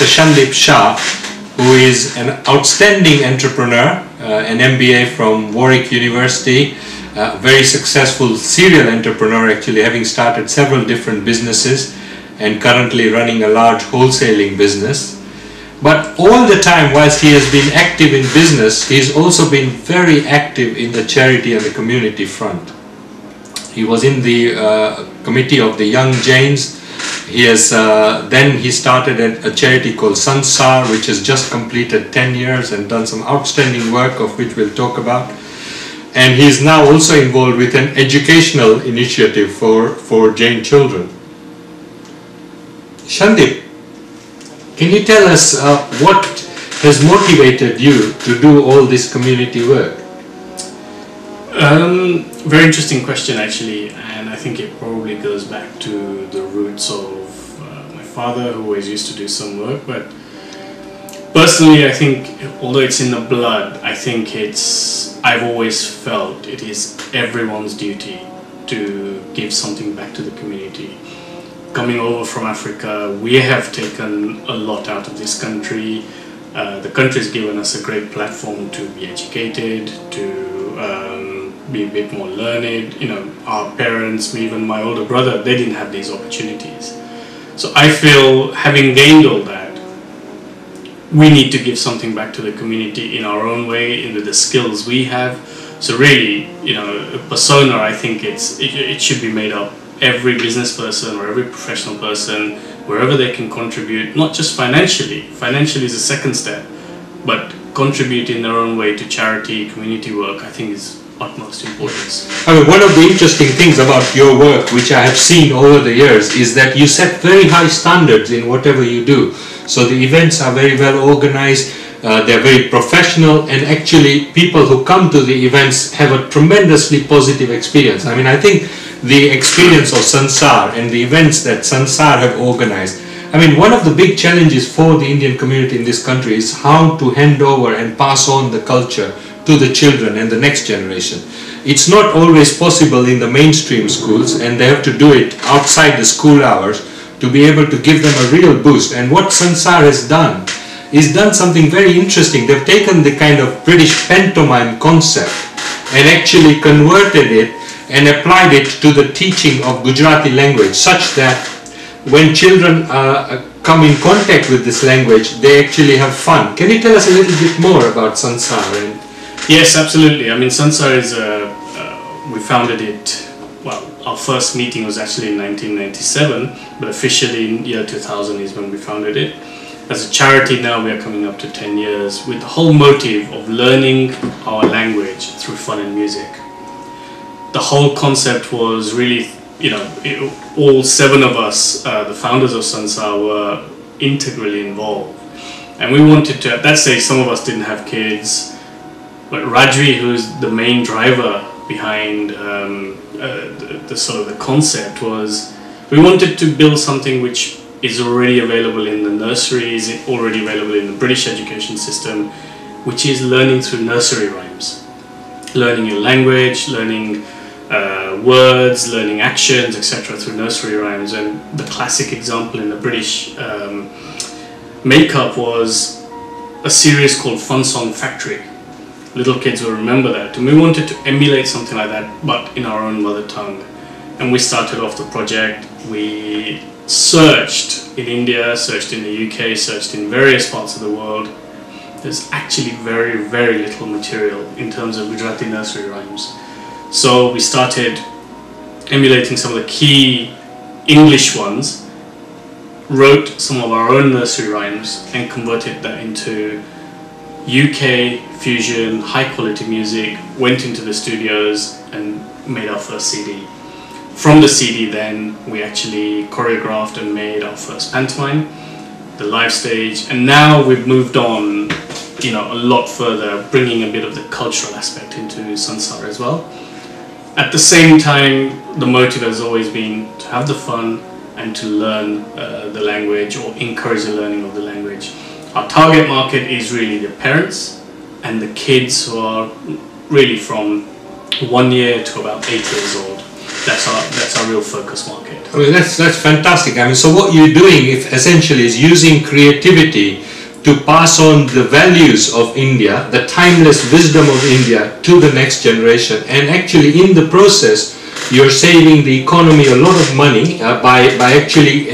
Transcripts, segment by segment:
Mr. Shandip Shah, who is an outstanding entrepreneur, an MBA from Warwick University, very successful serial entrepreneur, actually having started several different businesses and currently running a large wholesaling business. But all the time, whilst he has been active in business, he's also been very active in the charity and the community front. He was in the committee of the Young Jains. He has then he started a charity called Sansaar, which has just completed 10 years and done some outstanding work, of which we'll talk about. And he is now also involved with an educational initiative for Jain children. Shandip, can you tell us what has motivated you to do all this community work? Very interesting question, actually, and I think it probably goes back to the roots of my father, who always used to do some work. But personally, I think, although it's in the blood, I think I've always felt it is everyone's duty to give something back to the community. Coming over from Africa, we have taken a lot out of this country. The country's given us a great platform to be educated, to be a bit more learned. You know, our parents, even my older brother, they didn't have these opportunities. So I feel, having gained all that, we need to give something back to the community in our own way, with the skills we have. So really, you know, persona, I think it should be made up. Every business person or every professional person, wherever they can contribute, not just financially. Financially is a second step, but contribute in their own way to charity, community work, I think is utmost importance. I mean, one of the interesting things about your work, which I have seen over the years, is that you set very high standards in whatever you do. So the events are very well organized, they're very professional, and actually people who come to the events have a tremendously positive experience. I mean, I think the experience of Sansaar and the events that Sansaar have organized, I mean, one of the big challenges for the Indian community in this country is how to hand over and pass on the culture to the children and the next generation. It's not always possible in the mainstream schools, and they have to do it outside the school hours to be able to give them a real boost. And what Sansaar has done is done something very interesting. They've taken the kind of British pantomime concept and actually converted it and applied it to the teaching of Gujarati language, such that when children come in contact with this language, they actually have fun. Can you tell us a little bit more about Sansaar? Yes, absolutely. I mean, Sansaar is we founded it, well, our first meeting was actually in 1997, but officially in year 2000 is when we founded it. As a charity now, we are coming up to 10 years with the whole motive of learning our language through fun and music. The whole concept was really, you know, all 7 of us, the founders of Sansaar, were integrally involved. And we wanted to, at that stage, some of us didn't have kids, but Rajvi, who's the main driver behind the sort of the concept, was we wanted to build something which is already available in the nurseries, already available in the British education system, which is learning through nursery rhymes. Learning your language, learning words, learning actions, etc. through nursery rhymes. And the classic example in the British makeup was a series called Fun Song Factory. Little kids will remember that. And we wanted to emulate something like that, but in our own mother tongue. And we started off the project. We searched in India, searched in the UK, searched in various parts of the world. There's actually very, very little material in terms of Gujarati nursery rhymes. So we started emulating some of the key English ones, wrote some of our own nursery rhymes and converted that into UK fusion, high quality music, went into the studios and made our first CD. From the CD then, we actually choreographed and made our first pantomime, the live stage, and now we've moved on, you know, a lot further, bringing a bit of the cultural aspect into Sansaar as well. At the same time, the motive has always been to have the fun and to learn the language, or encourage the learning of the language. Our target market is really the parents and the kids who are really from 1 year to about 8 years old. that's our real focus market. I mean, that's fantastic. I mean, so what you're doing essentially is using creativity to pass on the values of India, the timeless wisdom of India to the next generation. And actually in the process, you're saving the economy a lot of money by actually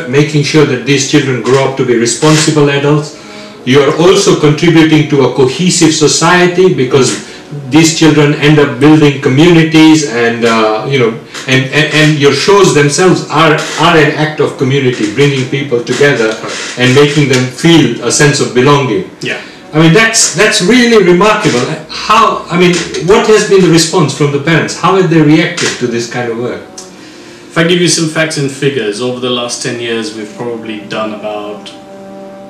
making sure that these children grow up to be responsible adults. You are also contributing to a cohesive society because these children end up building communities, and and your shows themselves are an act of community, bringing people together and making them feel a sense of belonging. Yeah. I mean, that's really remarkable. What has been the response from the parents? How have they reacted to this kind of work? If I give you some facts and figures, over the last 10 years we've probably done about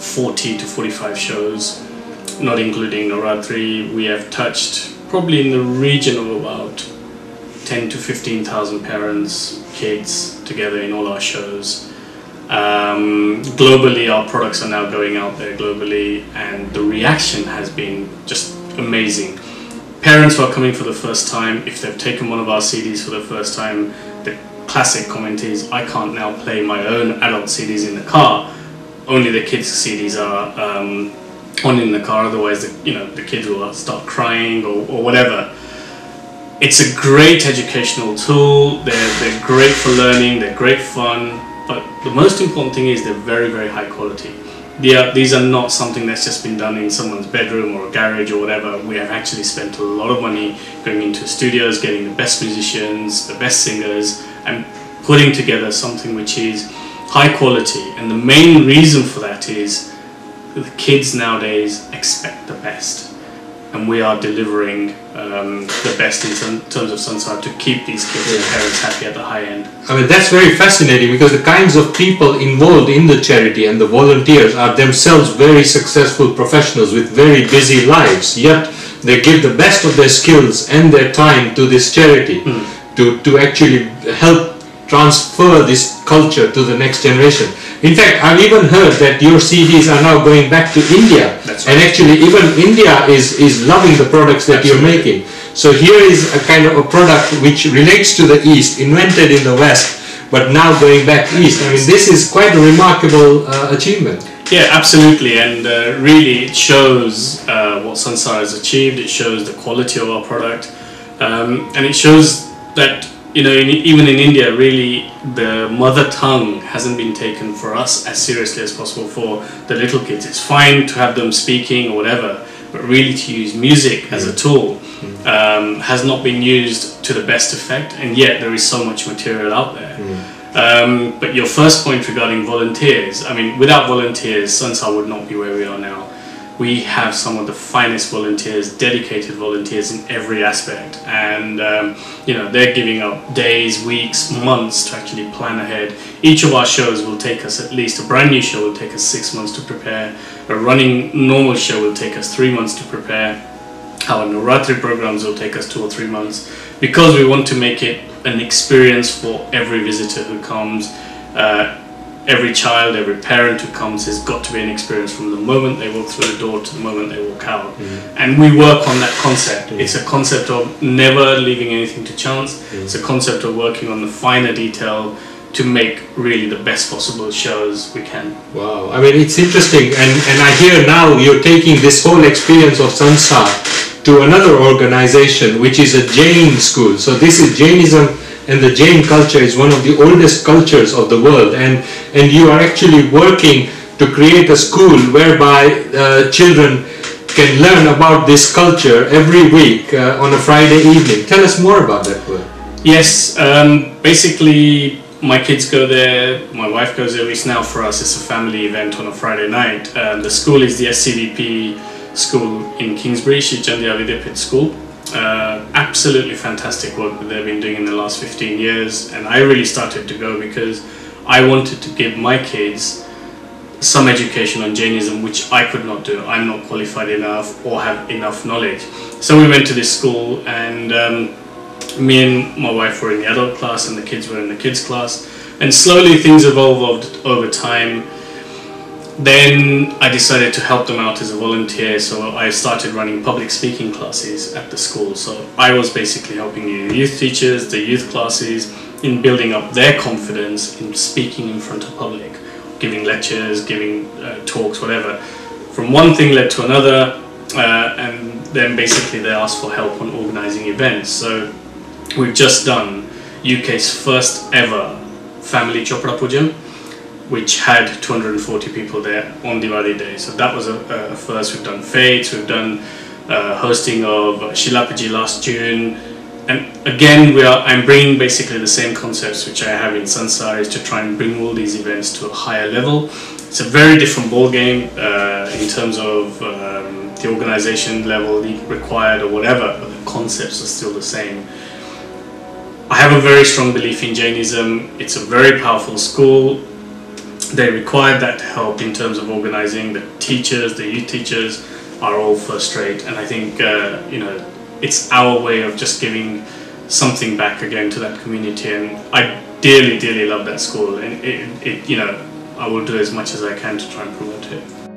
40 to 45 shows, not including Navratri. We have touched probably in the region of about 10 to 15,000 parents, kids together in all our shows. Globally, our products are now going out there globally, and the reaction has been just amazing. Parents who are coming for the first time, if they've taken one of our CDs for the first time, the classic comment is, I can't now play my own adult CDs in the car. Only the kids' CDs are on in the car, otherwise the kids will start crying or whatever. It's a great educational tool, they're great for learning, they're great fun, but the most important thing is they're very, very high quality. These are not something that's just been done in someone's bedroom or a garage or whatever. We have actually spent a lot of money going into studios, getting the best musicians, the best singers, and putting together something which is high quality. And the main reason for that is the kids nowadays expect the best, and we are delivering the best in terms of Sansaar to keep these kids and parents happy at the high end. I mean, that's very fascinating, because the kinds of people involved in the charity and the volunteers are themselves very successful professionals with very busy lives, yet they give the best of their skills and their time to this charity to actually help transfer this culture to the next generation. In fact, I've even heard that your CDs are now going back to India. That's right. And actually even India is loving the products that you're making. So here is a kind of a product which relates to the East, invented in the West, but now going back East. I mean, this is quite a remarkable achievement. Yeah, absolutely, and really it shows what Sansaar has achieved. It shows the quality of our product, and it shows that even in India, really the mother tongue hasn't been taken for us as seriously as possible for the little kids. It's fine to have them speaking or whatever, but really to use music as a tool has not been used to the best effect, and yet there is so much material out there. But your first point regarding volunteers, I mean, without volunteers, Sansaar would not be where we are now. We have some of the finest volunteers, dedicated volunteers in every aspect, and they're giving up days, weeks, months to actually plan ahead. Each of our shows will take us at least, a brand new show will take us 6 months to prepare, a running normal show will take us 3 months to prepare, our Navratri programs will take us 2 or 3 months, because we want to make it an experience for every visitor who comes. Every child, every parent who comes has got to be an experience from the moment they walk through the door to the moment they walk out. And we work on that concept. It's a concept of never leaving anything to chance. It's a concept of working on the finer detail to make really the best possible shows we can. Wow, I mean, it's interesting, and I hear now you're taking this whole experience of Sansaar to another organization, which is a Jain school. So this is Jainism, and the Jain culture is one of the oldest cultures of the world, and you are actually working to create a school whereby children can learn about this culture every week on a Friday evening. Tell us more about that work. Yes, basically my kids go there, my wife goes there. At least now for us it's a family event on a Friday night. The school is the SCVP school in Kingsbury, Shri Chandya Vidyapith School. Absolutely fantastic work that they've been doing in the last 15 years, and I really started to go because I wanted to give my kids some education on Jainism, which I could not do. I'm not qualified enough or have enough knowledge. So we went to this school, and me and my wife were in the adult class and the kids were in the kids class, and slowly things evolved over time. Then I decided to help them out as a volunteer, so I started running public speaking classes at the school. So I was basically helping the youth teachers, the youth classes, in building up their confidence in speaking in front of public, giving lectures, giving talks, whatever. From one thing led to another, and then basically they asked for help on organising events. So we've just done UK's first ever family Chopra Puja, which had 240 people there on Diwali day. So that was a first. We've done fates, we've done hosting of Shilapaji last June. And again, I'm bringing basically the same concepts which I have in Sansaar, is to try and bring all these events to a higher level. It's a very different ball game in terms of the organisation level required or whatever, but the concepts are still the same. I have a very strong belief in Jainism. It's a very powerful school. They required that help in terms of organising. The teachers, the youth teachers are all first rate, and I think it's our way of just giving something back again to that community. And I dearly love that school, and I will do as much as I can to try and promote it.